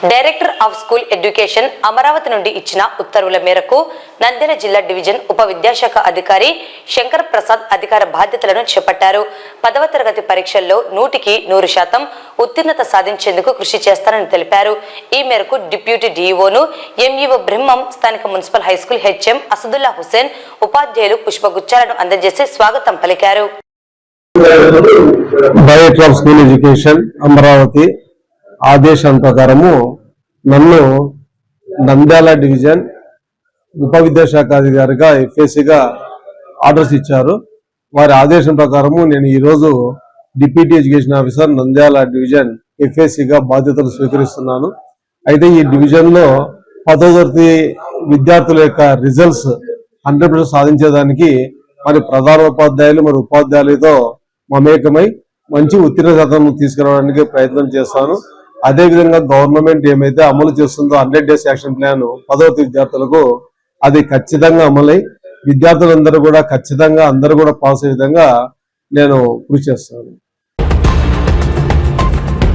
Director of school education Amaravati నుండి ఇచ్చిన ఉత్తర్వుల మేరకు నంద్యాల జిల్లా డివిజన్ ఉప విద్యాశాఖ అధికారి శంకర్ ప్రసాద్ అధికార బాధ్యతలను చేపట్టారు. 10వ తరగతి పరీక్షల్లో 100% ఉత్తీర్ణత సాధించేందుకు కృషి చేస్తారని తెలిపారు. ఈ మేరకు డిప్యూటీ డీఈఓను ఎంఈఓ బ్రహ్మం, స్థానిక municipal high school HM Asadullah Hussain ఉపాధ్యాయులు పుష్పగుచ్చాలను అందజేసి స్వాగతం పలికారు. Director of school education Amaravati ఆదేశం ప్రకారము నన్ను నంద్యాల డివిజన్ ఉప విద్యాశాఖ అధికారిగా ఎఫ్ఏసీగా ఆర్డర్స్ ఇచ్చారు. వారి ఆదేశం ప్రకారము నేను ఈరోజు deputy education officer Nandyal division ఎఫ్ఏసీగా బాధ్యతలు స్వీకరిస్తున్నాను. అయితే ఈ డివిజన్లో 10వ తరగతి విద్యార్థుల యొక్క రిజల్ట్స్ 100% సాధించేదానికి మరి ప్రధానోపాధ్యాయులు మరి ఉపాధ్యాయులతో మమేకమై మంచి ఉత్తీర్ణ శాతం తీసుకురావడానికి ప్రయత్నం చేస్తాను. అదేవిధంగా గవర్నమెంట్ ఏమైతే అమలు చేస్తుందో 100 డేస్ యాక్షన్ ప్లాన్ 10వ తరగతి విద్యార్థులకు అది ఖచ్చితంగా అమలై విద్యార్థులందరూ కూడా ఖచ్చితంగా అందరూ కూడా పాస్ అయ్యే విధంగా నేను కృషి చేస్తాను.